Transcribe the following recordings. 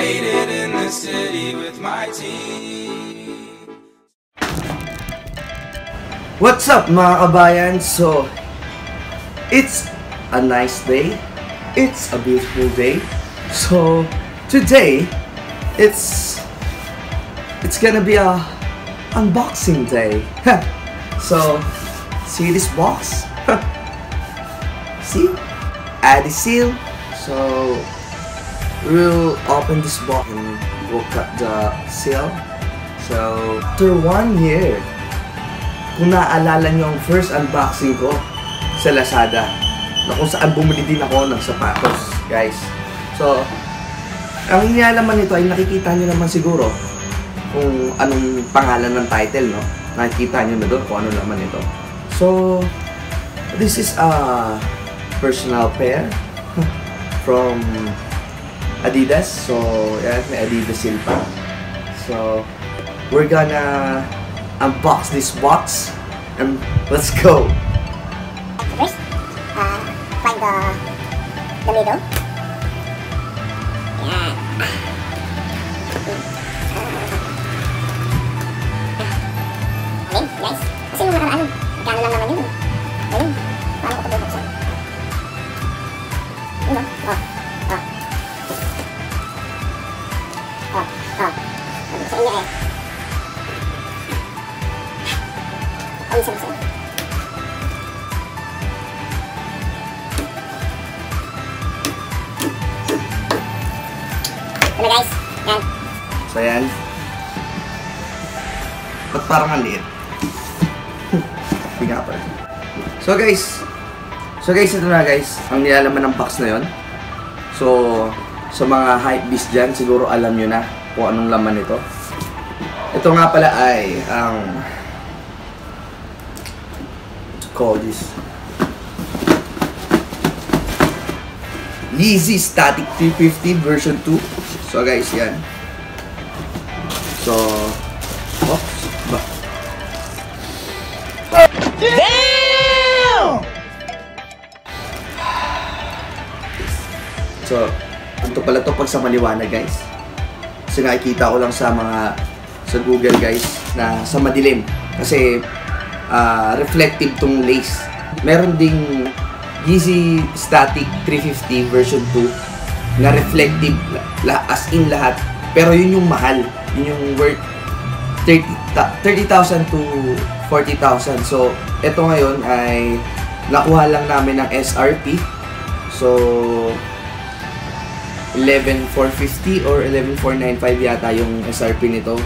faded in the city with my team. What's up mga kabayan? So, it's a nice day. It's a beautiful day. So, today, it's gonna be a unboxing day. So, see this box? See? Adhesive. So, we'll open this box and we'll cut the seal. So, after 1 year, kung naaalala nyo ang first unboxing ko sa Lazada, na kung saan bumili din ako ng sapatos, guys. So, ang inalaman nito ay nakikita nyo naman siguro kung anong pangalan ng title, no? Nakikita nyo na doon kung ano naman ito. So, this is a personal pair from Adidas. So, yan, may Adidas seal pa. So, we're gonna unbox this box and let's go. First, find the middle. Yeah. Guys. Kasi nung nakaraan, magkano lang naman yun. Ayun, paano ko ito bubuksan? Yun o, Bubuksan niya eh. Ay, isa-isa. Ano guys? Yan. So yan. Ba't parang ang liit? Biga pa rin. So guys, ito na guys. Ang nilalaman ng box na yon. So, sa mga hypebeast dyan, siguro alam nyo na kung anong laman ito. Ito nga pala ay ang call this Yeezy Static 350 version 2. So guys, yan. So, oops, ba? Damn! So, ito pala to pag sa maliwanag guys. Kasi nakikita ko lang sa Google guys na sa madilim. Kasi reflective tong lace. Meron ding Yeezy Static 350 version 2 na reflective as in lahat. Pero yun yung mahal. Yun yung worth 30,000 to 40,000. So, ito ngayon ay nakuha lang namin ng SRP. So, 11,450 or 11,495 yata yung SRP nito.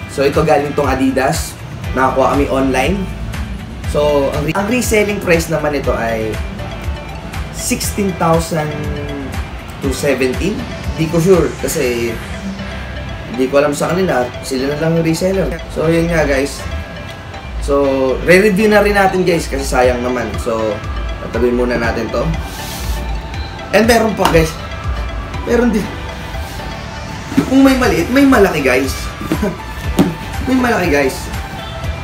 So, ito galing tong Adidas. Nakakuha kami online. So, ang reselling price naman ito ay 16,000 to 17. Hindi ko sure kasi hindi ko alam sa kanila. Sila na lang yung reseller. So, yun nga guys. So, re-review na rin natin guys kasi sayang naman. So, tatabi muna natin to. And meron pa guys. Meron din. Kung may maliit, may malaki guys. May malaki guys.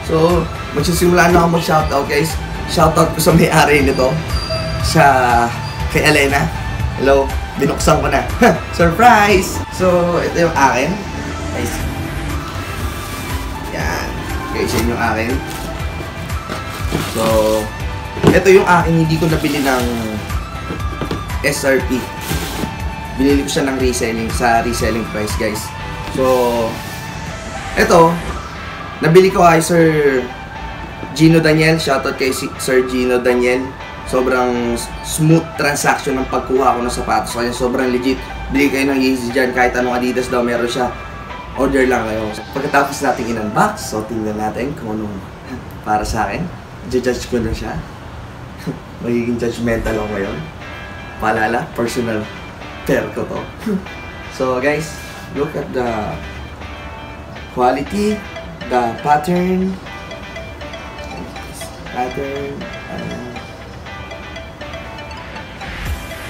So, magsisimula na ako mag-shoutout guys. Shoutout ko sa may-ari nito. Kay Elena. Hello, binuksan ko na. Surprise! So, ito yung akin. Guys. Yan. Guys, yun yung akin. So, ito yung akin. Hindi ko nabili ng SRP. Binili ko siya ng reselling price guys. So, ito, nabili ko kay Sir Gino Daniel. Shoutout kay Sir Gino Daniel. Sobrang smooth transaction ng pagkuha ko ng sapatos. Kaya sobrang legit. Bili kayo ng Yeezy dyan. Kahit anong Adidas daw meron siya. Order lang kayo. Pagkatapos natin in-unbox, so tingnan natin kung anong para sa akin. Judge ko na siya. Magiging judgmental ako ngayon. Paalala, personal pair ko to. So guys, look at the quality, the pattern.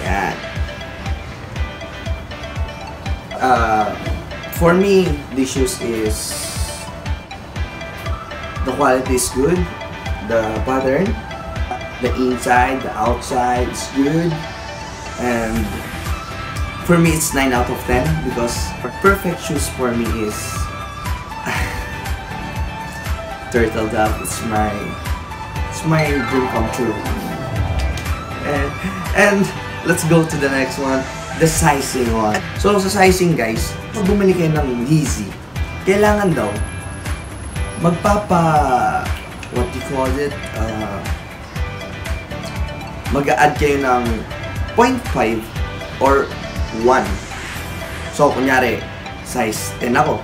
Yan. For me, this shoes is the quality is good, the pattern, the inside, the outside is good, and For me, it's 9 out of 10 because perfect shoes for me is Turtle Dove. It's my dream come true. And let's go to the next one, the sizing one. So sa sizing guys, pag bumili kayo ng Yeezy, kailangan daw what do you call it? Mag-a-add kayo ng 0.5 or 1. So, kunyari, size 10 ako.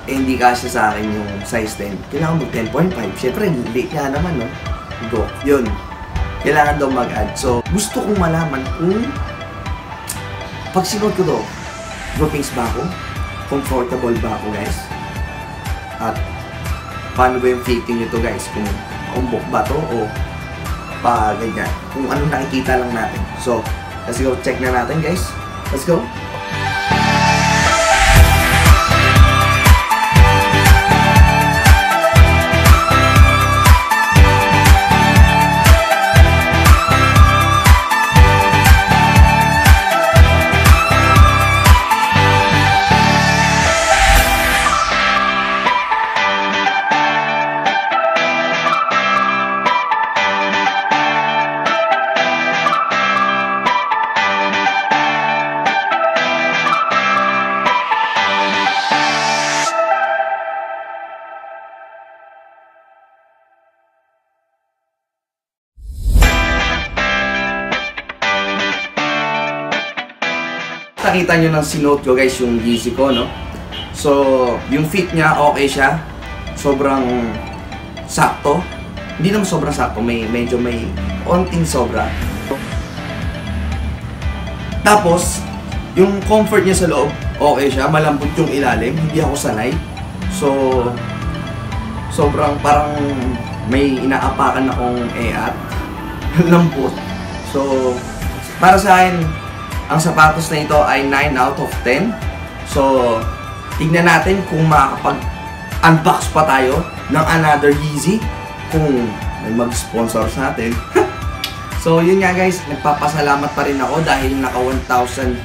Eh, hindi kasya sa akin yung size 10. Kailangan mag 10.5. Siyempre, late nga naman, no? Go. Yun. Kailangan daw mag-add. So, gusto kong malaman kung pag sinuot ko to, groupings ba ako? Comfortable ba ako, guys? At paano ba yung fitting nito, guys? Kung kumbok ba to o pa ganyan. Kung anong nakikita lang natin. So, let's go. Check na natin, guys. Let's go. Nakita nyo ng sinuot ko guys yung Yeezy ko, no? So, yung fit niya, okay siya. Sobrang sakto. Hindi naman sobrang sakto, medyo may onting sobra. Tapos, yung comfort niya sa loob, okay siya. Malambot yung ilalim, hindi ako sanay. So, sobrang parang may inaapakan akong eat. Lambot. So, para sa akin, ang sapatos na ito ay 9 out of 10. So, tignan natin kung makakapag-unbox pa tayo ng another Yeezy kung may mag-sponsor sa atin. So, yun nga guys, nagpapasalamat pa rin ako dahil naka 1,000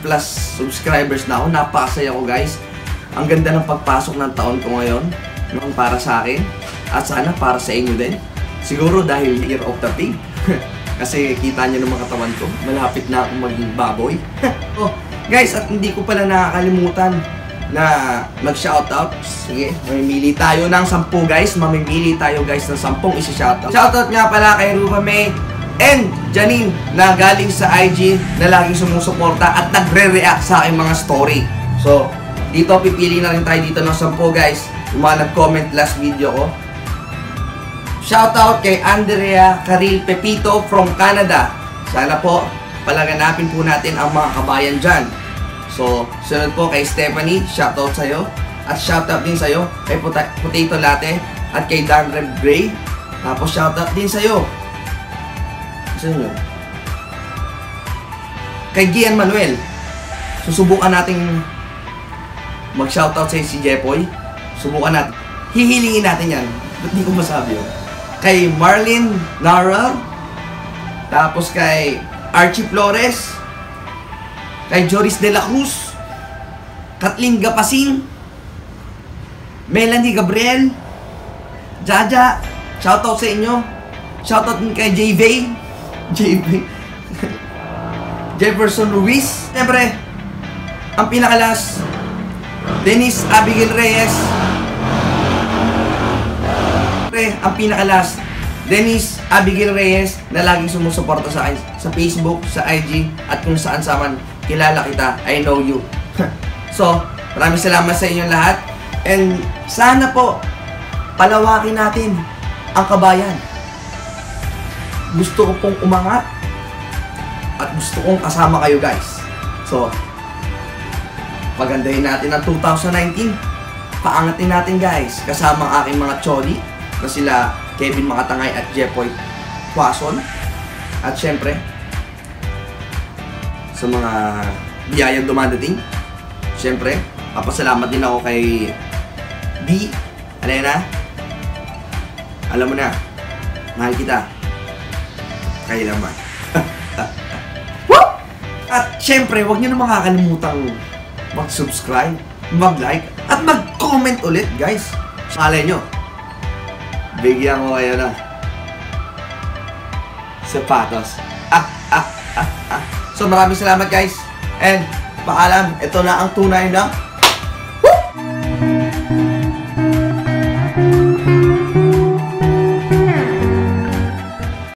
plus subscribers na ako. Napakasaya ko guys. Ang ganda ng pagpasok ng taon ko ngayon. Para sa akin. At sana para sa inyo din. Siguro dahil Year of the Pig. Kasi kita nyo ng mga katawan ko, malapit na akong maging baboy. Oh, guys, at hindi ko pala nakakalimutan na mag-shoutout. Sige, mamimili tayo ng 10 guys. Mamimili tayo guys ng 10 isi-shoutout. Shoutout nga pala kay Ruba May and Janine na galing sa IG na laging sumusuporta at nagre-react sa aking mga story. So, dito pipili na rin tayo dito ng 10 guys. Yung mga nag-comment last video ko. Shoutout kay Andrea Caril Pepito from Canada. Sana po palaganapin po natin ang mga kabayan dyan. So, sunod po kay Stephanie, shoutout sa'yo. At shoutout din sa'yo kay Potato Latte at kay Dan Rev Gray. Tapos shoutout din sa'yo. Saan yun? Kay Gian Manuel. Susubukan nating mag-shoutout sa'yo si Jepoy. Subukan natin. Hihilingin natin yan. Ba't di ko masabi yun? Kay Marlene Nara, tapos kay Archie Flores, kay Joris De La Cruz, Kathleen Gapasin, Melanie Gabriel, Jaja, shoutout sa inyo. Shoutout din kay Jefferson Ruiz. Siyempre, ang pinakalas, Denise Abigail Reyes. Ang pinakalas, Denise Abigail Reyes na laging sumusuporta sa akin sa Facebook, sa IG, at kung saan man kilala kita, I know you. So, maraming salamat sa inyong lahat. And sana po, palawakin natin ang kabayan. Gusto ko pong umangat at gusto kong kasama kayo guys. So, pagandahin natin ang 2019. Paangatin natin guys, kasama ang aking mga choli na sila Kevin Makatangay at Jepoy Quason. At syempre, sa mga biyayang dumadating, syempre, papasalamat din ako kay B. Alena. Alam mo na, mahal kita. Kaya naman. At syempre, huwag nyo na makakalimutang mag-subscribe, mag-like, at mag-comment ulit, guys. Malay nyo, bigyan ko kayo ng sapatos. So maraming salamat, guys. And paalam, ito na ang tunay na